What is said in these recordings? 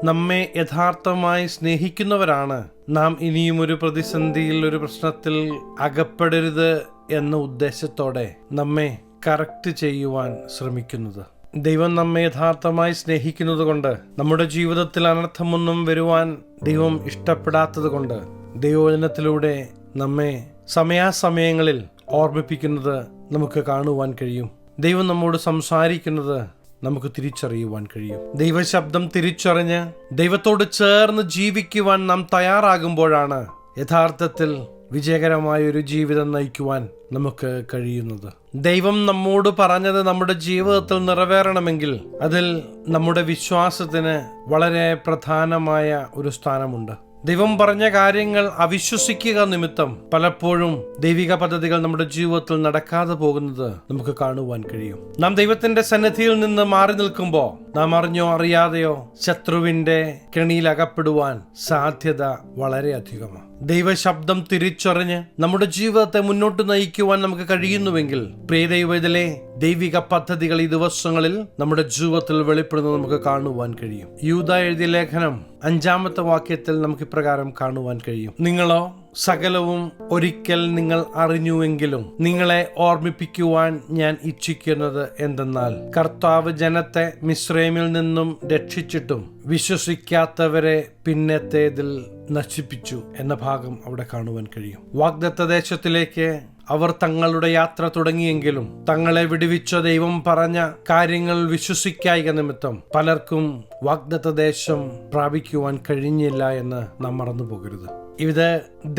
നമ്മെ യഥാർത്ഥമായി സ്നേഹിക്കുന്നവരാണ് നാം ഇനിയും ഒരു പ്രതിസന്ധിയിൽ, ഒരു പ്രശ്നത്തിൽ അകപ്പെടരുത് എന്ന ഉദ്ദേശത്തോടെ നമ്മെ കറക്റ്റ് ചെയ്യുവാൻ ശ്രമിക്കുന്നത്. ദൈവം നമ്മെ യഥാർത്ഥമായി സ്നേഹിക്കുന്നത് കൊണ്ട്, നമ്മുടെ ജീവിതത്തിൽ അനർത്ഥമൊന്നും വരുവാൻ ദൈവം ഇഷ്ടപ്പെടാത്തത് കൊണ്ട്, ദൈവവചനത്തിലൂടെ നമ്മെ സമയാസമയങ്ങളിൽ ഓർമ്മിപ്പിക്കുന്നത് നമുക്ക് കാണുവാൻ കഴിയും. ദൈവം നമ്മോട് സംസാരിക്കുന്നത് നമുക്ക് തിരിച്ചറിയുവാൻ കഴിയും. ദൈവശബ്ദം തിരിച്ചറിഞ്ഞ് ദൈവത്തോട് ചേർന്ന് ജീവിക്കുവാൻ നാം തയ്യാറാകുമ്പോഴാണ് യഥാർത്ഥത്തിൽ വിജയകരമായ ഒരു ജീവിതം നയിക്കുവാൻ നമുക്ക് കഴിയുന്നത്. ദൈവം നമ്മോട് പറഞ്ഞത് നമ്മുടെ ജീവിതത്തിൽ നിറവേറണമെങ്കിൽ അതിൽ നമ്മുടെ വിശ്വാസത്തിന് വളരെ പ്രധാനമായ ഒരു സ്ഥാനമുണ്ട്. ദൈവം പറഞ്ഞ കാര്യങ്ങൾ അവിശ്വസിക്കുക നിമിത്തം പലപ്പോഴും ദൈവിക പദ്ധതികൾ നമ്മുടെ ജീവിതത്തിൽ നടക്കാതെ പോകുന്നത് നമുക്ക് കാണുവാൻ കഴിയും. നാം ദൈവത്തിന്റെ സന്നിധിയിൽ നിന്ന് മാറി നിൽക്കുമ്പോൾ നാം അറിഞ്ഞോ അറിയാതെയോ ശത്രുവിന്റെ കെണിയിൽ അകപ്പെടുവാൻ സാധ്യത വളരെ അധികമാണ്. ദൈവശബ്ദം തിരിച്ചറിഞ്ഞ് നമ്മുടെ ജീവിതത്തെ മുന്നോട്ട് നയിക്കുവാൻ നമുക്ക് കഴിയുന്നുവെങ്കിൽ, പ്രിയ ദൈവത്തിലെ ദൈവിക പദ്ധതികൾ ഈ ദിവസങ്ങളിൽ നമ്മുടെ ജീവിതത്തിൽ വെളിപ്പെടുന്നത് നമുക്ക് കാണുവാൻ കഴിയും. യൂദ എഴുതിയ ലേഖനം 5-ാമത്തെ വാക്യത്തിൽ നമുക്ക് ഇപ്രകാരം കാണുവാൻ കഴിയും: നിങ്ങളോ സകലവും ഒരിക്കൽ നിങ്ങൾ അറിഞ്ഞുവെങ്കിലും നിങ്ങളെ ഓർമ്മിപ്പിക്കുവാൻ ഞാൻ ഇച്ഛിക്കുന്നത് എന്തെന്നാൽ, കർത്താവ് ജനത്തെ മിസ്രൈമിൽ നിന്നും രക്ഷിച്ചിട്ടും വിശ്വസിക്കാത്തവരെ പിന്നത്തേതിൽ നശിപ്പിച്ചു എന്ന ഭാഗം അവിടെ കാണുവാൻ കഴിയും. വാഗ്ദത്ത ദേശത്തിലേക്ക് അവർ തങ്ങളുടെ യാത്ര തുടങ്ങിയെങ്കിലും തങ്ങളെ വിടുവിച്ച ദൈവം പറഞ്ഞ കാര്യങ്ങൾ വിശ്വസിക്കായിക നിമിത്തം പലർക്കും വാഗ്ദത്ത ദേശം പ്രാപിക്കുവാൻ കഴിഞ്ഞില്ല എന്ന് നാം മറന്നു പോകരുത്. ഇത്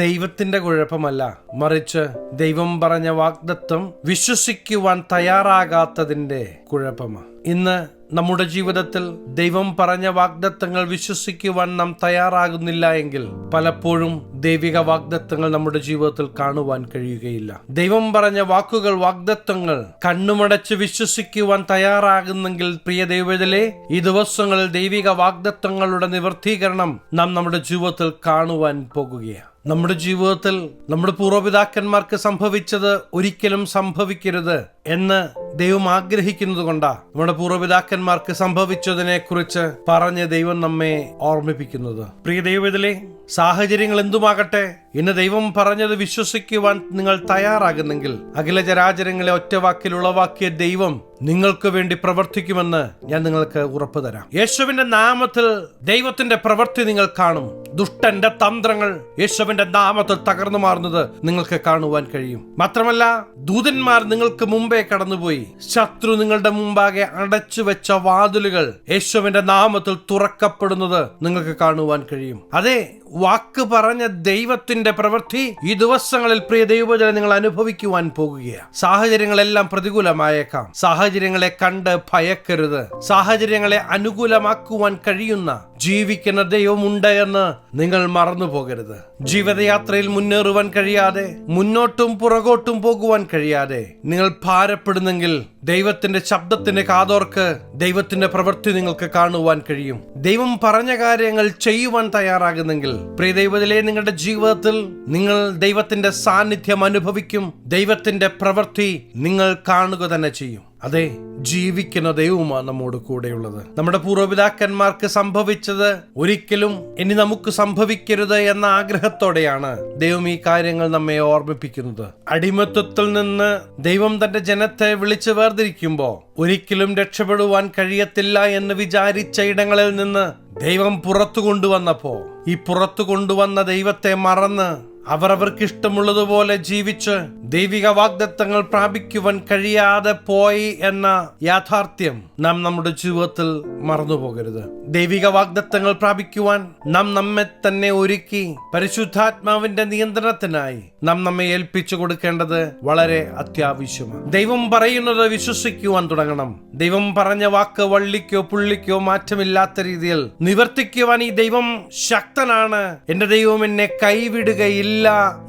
ദൈവത്തിന്റെ കുഴപ്പമല്ല, മറിച്ച് ദൈവം പറഞ്ഞ വാഗ്ദത്തം വിശ്വസിക്കുവാൻ തയ്യാറാകാത്തതിന്റെ കുഴപ്പമാണ്. ഇന്ന് നമ്മുടെ ജീവിതത്തിൽ ദൈവം പറഞ്ഞ വാഗ്ദത്തങ്ങൾ വിശ്വസിക്കുവാൻ നാം തയ്യാറാകുന്നില്ല എങ്കിൽ പലപ്പോഴും ദൈവിക വാഗ്ദത്തങ്ങൾ നമ്മുടെ ജീവിതത്തിൽ കാണുവാൻ കഴിയുകയില്ല. ദൈവം പറഞ്ഞ വാക്കുകൾ, വാഗ്ദത്തങ്ങൾ കണ്ണുമടച്ച് വിശ്വസിക്കുവാൻ തയ്യാറാകുന്നെങ്കിൽ, പ്രിയ ദൈവത്തിലെ ഈ ദിവസങ്ങളിൽ ദൈവിക വാഗ്ദത്തങ്ങളുടെ നിവർത്തീകരണം നാം നമ്മുടെ ജീവിതത്തിൽ കാണുവാൻ പോകുകയാണ്. നമ്മുടെ ജീവിതത്തിൽ നമ്മുടെ പൂർവ്വപിതാക്കന്മാർക്ക് സംഭവിച്ചത് ഒരിക്കലും സംഭവിക്കരുത് എന്ന് ദൈവം ആഗ്രഹിക്കുന്നത് കൊണ്ടാണ് നമ്മുടെ പൂർവ്വപിതാക്കന്മാർക്ക് സംഭവിച്ചതിനെ കുറിച്ച് പറഞ്ഞ് ദൈവം നമ്മെ ഓർമ്മിപ്പിക്കുന്നത്. പ്രിയ ദൈവത്തിലെ സാഹചര്യങ്ങൾ എന്തുമാകട്ടെ, ഇന്ന് ദൈവം പറഞ്ഞത് വിശ്വസിക്കുവാൻ നിങ്ങൾ തയ്യാറാകുന്നെങ്കിൽ അഖില ചരാചരങ്ങളെ ഒറ്റ വാക്കിൽ ഉളവാക്കിയ ദൈവം നിങ്ങൾക്ക് വേണ്ടി പ്രവർത്തിക്കുമെന്ന് ഞാൻ നിങ്ങൾക്ക് ഉറപ്പ് തരാം. യേശുവിന്റെ നാമത്തിൽ ദൈവത്തിന്റെ പ്രവൃത്തി നിങ്ങൾ കാണും. ദുഷ്ടന്റെ തന്ത്രങ്ങൾ യേശുവിന്റെ നാമത്തിൽ തകർന്നു മാറുന്നത് നിങ്ങൾക്ക് കാണുവാൻ കഴിയും. മാത്രമല്ല, ദൂതന്മാർ നിങ്ങൾക്ക് മുമ്പേ കടന്നുപോയി. ശത്രു നിങ്ങളുടെ മുമ്പാകെ അടച്ചു വെച്ച വാതിലുകൾ യേശുവിന്റെ നാമത്തിൽ തുറക്കപ്പെടുന്നത് നിങ്ങൾക്ക് കാണുവാൻ കഴിയും. അതെ, വാക്ക് പറഞ്ഞ ദൈവത്തിന്റെ പ്രവൃത്തി ഈ ദിവസങ്ങളിൽ പ്രിയ ദൈവജനം നിങ്ങൾ അനുഭവിക്കുവാൻ പോകുകയാണ്. സാഹചര്യങ്ങളെല്ലാം പ്രതികൂലമായേക്കാം. സാഹചര്യങ്ങളെ കണ്ട് ഭയക്കരുത്. സാഹചര്യങ്ങളെ അനുകൂലമാക്കുവാൻ കഴിയുന്ന ജീവിക്കുന്ന ദൈവമുണ്ട് എന്ന് നിങ്ങൾ മറന്നു പോകരുത്. ജീവിതയാത്രയിൽ മുന്നേറുവാൻ കഴിയാതെ, മുന്നോട്ടും പുറകോട്ടും പോകുവാൻ കഴിയാതെ നിങ്ങൾ ഭാരപ്പെടുന്നെങ്കിൽ ദൈവത്തിന്റെ ശബ്ദത്തിന്റെ കാതോർക്ക് ദൈവത്തിന്റെ പ്രവൃത്തി നിങ്ങൾക്ക് കാണുവാൻ കഴിയും. ദൈവം പറഞ്ഞ കാര്യങ്ങൾ ചെയ്യുവാൻ തയ്യാറാകുന്നെങ്കിൽ പ്രിയ ദൈവത്തിലെ നിങ്ങളുടെ ജീവിതത്തിൽ നിങ്ങൾ ദൈവത്തിന്റെ സാന്നിധ്യം അനുഭവിക്കും. ദൈവത്തിന്റെ പ്രവൃത്തി നിങ്ങൾ കാണുക തന്നെ ചെയ്യും. അതെ, ജീവിക്കുന്ന ദൈവമാണ് നമ്മോട് കൂടെയുള്ളത്. നമ്മുടെ പൂർവ്വപിതാക്കന്മാർക്ക് സംഭവിച്ചത് ഒരിക്കലും ഇനി നമുക്ക് സംഭവിക്കരുത് എന്ന ആഗ്രഹത്തോടെയാണ് ദൈവം ഈ കാര്യങ്ങൾ നമ്മെ ഓർമ്മിപ്പിക്കുന്നത്. അടിമത്വത്തിൽ നിന്ന് ദൈവം തന്റെ ജനത്തെ വിളിച്ചു വേർതിരിക്കുമ്പോൾ ഒരിക്കലും രക്ഷപ്പെടുവാൻ കഴിയത്തില്ല എന്ന് വിചാരിച്ച ഇടങ്ങളിൽ നിന്ന് ദൈവം പുറത്തു കൊണ്ടുവന്നപ്പോ ഈ പുറത്തു കൊണ്ടുവന്ന ദൈവത്തെ മറന്ന് അവരവർക്ക് ഇഷ്ടമുള്ളതുപോലെ ജീവിച്ച് ദൈവിക വാഗ്ദത്തങ്ങൾ പ്രാപിക്കുവാൻ കഴിയാതെ പോയി എന്ന യാഥാർത്ഥ്യം നാം നമ്മുടെ ജീവിതത്തിൽ മറന്നുപോകരുത്. ദൈവിക വാഗ്ദത്തങ്ങൾ പ്രാപിക്കുവാൻ നാം നമ്മെ തന്നെ ഒരുക്കി പരിശുദ്ധാത്മാവിന്റെ നിയന്ത്രണത്തിനായി നാം നമ്മെ ഏൽപ്പിച്ചു കൊടുക്കേണ്ടത് വളരെ അത്യാവശ്യമാണ്. ദൈവം പറയുന്നത് വിശ്വസിക്കുവാൻ തുടങ്ങണം. ദൈവം പറഞ്ഞ വാക്ക് വള്ളിക്കോ പുള്ളിക്കോ മാറ്റമില്ലാത്ത രീതിയിൽ നിവർത്തിക്കുവാൻ ഈ ദൈവം ശക്തനാണ്. എന്റെ ദൈവം എന്നെ കൈവിടുകയില്ല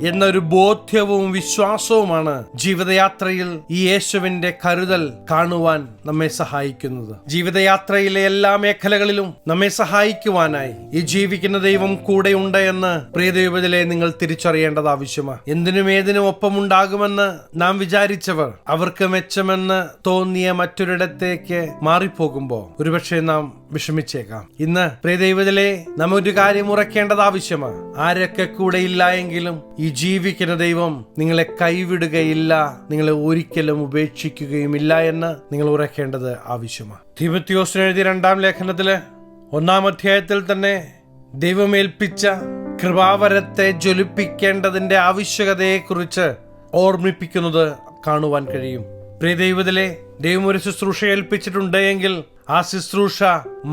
എന്നൊരു ബോധ്യവും വിശ്വാസവുമാണ് ജീവിതയാത്രയിൽ ഈ യേശുവിന്റെ കരുതൽ കാണുവാൻ നമ്മെ സഹായിക്കുന്നത്. ജീവിതയാത്രയിലെ എല്ലാ മേഖലകളിലും നമ്മെ സഹായിക്കുവാനായി ഈ ജീവിക്കുന്ന ദൈവം കൂടെയുണ്ട് എന്ന് പ്രിയ ദൈവത്തിലെ നിങ്ങൾ തിരിച്ചറിയേണ്ടത് ആവശ്യമാണ്. എന്തിനും ഏതിനും ഒപ്പമുണ്ടാകുമെന്ന് നാം വിചാരിച്ചവർ അവർക്ക് മെച്ചമെന്ന് തോന്നിയ മറ്റൊരിടത്തേക്ക് മാറിപ്പോകുമ്പോൾ ഒരുപക്ഷെ നാം വിഷമിച്ചേക്കാം. ഇന്ന് പ്രിയ ദൈവത്തിലെ നാം ഒരു കാര്യം ഉറക്കേണ്ടത് ആവശ്യമാണ്. ആരൊക്കെ കൂടെ ഇല്ല എങ്കിലും ഈ ജീവിക്കുന്ന ദൈവം നിങ്ങളെ കൈവിടുകയില്ല, നിങ്ങളെ ഒരിക്കലും ഉപേക്ഷിക്കുകയുമില്ല എന്ന് നിങ്ങൾ ഉറക്കേണ്ടത് ആവശ്യമാണ്. തീമോഥെയോസിന് എഴുതിയ 2-ാം ലേഖനത്തില് 1-ാം അധ്യായത്തിൽ തന്നെ ദൈവമേൽപ്പിച്ച കൃപാവരത്തെ ജ്വലിപ്പിക്കേണ്ടതിന്റെ ആവശ്യകതയെക്കുറിച്ച് ഓർമ്മിപ്പിക്കുന്നത് കാണുവാൻ കഴിയും. പ്രിയ ദൈവത്തിലെ ദൈവം ഒരു ശുശ്രൂഷ ഏൽപ്പിച്ചിട്ടുണ്ട് എങ്കിൽ ആ ശുശ്രൂഷ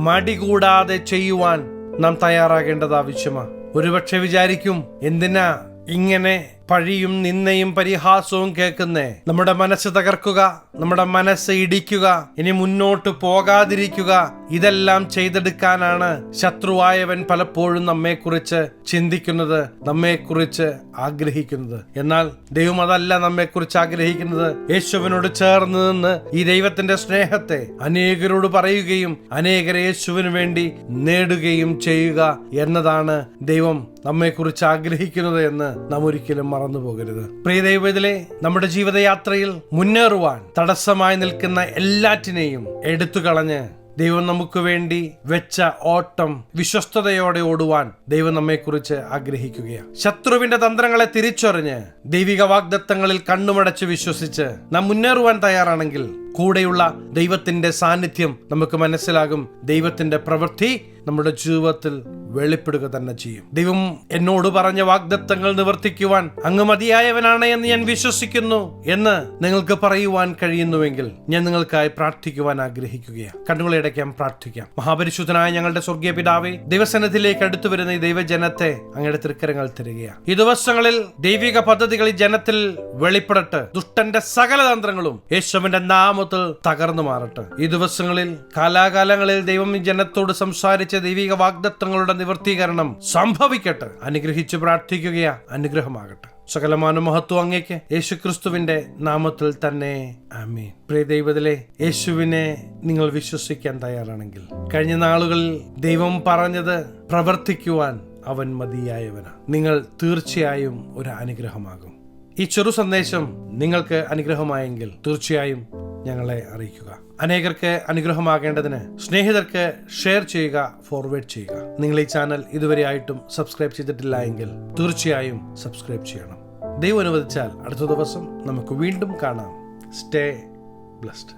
മടി കൂടാതെ ചെയ്യുവാൻ നാം തയ്യാറാകേണ്ടത് ആവശ്യമാണ്. ഒരുപക്ഷെ വിചാരിക്കും, എന്തിനാ ഇങ്ങനെ പഴിയും നിന്നയും പരിഹാസവും കേൾക്കുന്നേ? നമ്മുടെ മനസ്സ് തകർക്കുക, നമ്മുടെ മനസ്സ് ഇടിക്കുക, ഇനി മുന്നോട്ട് പോകാതിരിക്കുക, ഇതെല്ലാം ചെയ്തെടുക്കാനാണ് ശത്രുവായവൻ പലപ്പോഴും നമ്മെക്കുറിച്ച് ചിന്തിക്കുന്നത്, നമ്മെക്കുറിച്ച് ആഗ്രഹിക്കുന്നത്. എന്നാൽ ദൈവം അതല്ല നമ്മെക്കുറിച്ച് ആഗ്രഹിക്കുന്നത്. യേശുവിനോട് ചേർന്ന് നിന്ന് ഈ ദൈവത്തിന്റെ സ്നേഹത്തെ അനേകരോട് പറയുകയും അനേകരെ യേശുവിന് വേണ്ടി നേടുകയും ചെയ്യുക എന്നതാണ് ദൈവം നമ്മെക്കുറിച്ച് ആഗ്രഹിക്കുന്നത് എന്ന് നാം ഒരിക്കലും മറന്നു പോകരുത്. പ്രിയ ദൈവത്തിലെ നമ്മുടെ ജീവിതയാത്രയിൽ മുന്നേറുവാൻ തടസ്സമായി നിൽക്കുന്ന എല്ലാറ്റിനെയും എടുത്തു കളഞ്ഞ് ദൈവം നമുക്ക് വേണ്ടി വെച്ച ഓട്ടം വിശ്വസ്തയോടെ ഓടുവാൻ ദൈവം നമ്മെക്കുറിച്ച് ആഗ്രഹിക്കുകയാണ്. ശത്രുവിന്റെ തന്ത്രങ്ങളെ തിരിച്ചറിഞ്ഞ് ദൈവിക വാഗ്ദത്തങ്ങളിൽ കണ്ണുമടച്ച് വിശ്വസിച്ച് നാം മുന്നേറുവാൻ തയ്യാറാണെങ്കിൽ കൂടെയുള്ള ദൈവത്തിന്റെ സാന്നിധ്യം നമുക്ക് മനസ്സിലാകും. ദൈവത്തിന്റെ പ്രവൃത്തി നമ്മുടെ ജീവിതത്തിൽ വെളിപ്പെടുക തന്നെ ചെയ്യും. ദൈവം എന്നോട് പറഞ്ഞ വാഗ്ദത്തങ്ങൾ നിവർത്തിക്കുവാൻ അങ്ങ് മതിയായവനാണ് എന്ന് ഞാൻ വിശ്വസിക്കുന്നു എന്ന് നിങ്ങൾക്ക് പറയുവാൻ കഴിയുന്നുവെങ്കിൽ ഞാൻ നിങ്ങൾക്കായി പ്രാർത്ഥിക്കുവാൻ ആഗ്രഹിക്കുകയാണ്. കണ്ണുകളെ അടയ്ക്കാം, പ്രാർത്ഥിക്കാം. മഹാപരിശുദ്ധനായ ഞങ്ങളുടെ സ്വർഗീയ പിതാവേ, ദൈവസന്നിധിയിലേക്ക് അടുത്തു വരുന്ന ഈ ദൈവജനത്തെ അങ്ങയുടെ തൃക്കരങ്ങൾ തരികയാണ്. ഈ ദിവസങ്ങളിൽ ദൈവിക പദ്ധതികൾ ഈ ജനത്തിൽ വെളിപ്പെടട്ടെ. ദുഷ്ടന്റെ സകല തന്ത്രങ്ങളും യേശുവിന്റെ നാമത്തിൽ തകർന്നു മാറട്ടെ. ഈ ദിവസങ്ങളിൽ കാലാകാലങ്ങളിൽ ദൈവം ഈ ജനത്തോട് സംസാരിച്ച ദൈവിക വാഗ്ദത്തങ്ങളുടെ നിവർത്തീകരണം സംഭവിക്കട്ടെ. അനുഗ്രഹിച്ച് പ്രാർത്ഥിക്കുകയാ, അനുഗ്രഹമാകട്ടെ. സകലമാന മഹത്വം അങ്ങേക്ക് യേശുക്രിസ്തുവിന്റെ നാമത്തിൽ തന്നെ, ആമേൻ. പ്രിയ ദൈവത്തിലെ യേശുവിനെ നിങ്ങൾ വിശ്വസിക്കാൻ തയ്യാറാണെങ്കിൽ കഴിഞ്ഞ നാളുകളിൽ ദൈവം പറഞ്ഞത് പ്രവർത്തിക്കുവാൻ അവൻ മതിയായവനാണ്. നിങ്ങൾ തീർച്ചയായും ഒരു അനുഗ്രഹമാകും. ഈ ചെറു സന്ദേശം നിങ്ങൾക്ക് അനുഗ്രഹമായെങ്കിൽ തീർച്ചയായും ഞങ്ങളെ അറിയിക്കുക. അനേകർക്ക് അനുഗ്രഹമാകേണ്ടതിന് സ്നേഹിതർക്ക് ഷെയർ ചെയ്യുക, ഫോർവേഡ് ചെയ്യുക. നിങ്ങൾ ഈ ചാനൽ ഇതുവരെയായിട്ടും സബ്സ്ക്രൈബ് ചെയ്തിട്ടില്ല എങ്കിൽ തീർച്ചയായും സബ്സ്ക്രൈബ് ചെയ്യണം. ദൈവം അനുവദിച്ചാൽ അടുത്ത ദിവസം നമുക്ക് വീണ്ടും കാണാം. Stay blessed.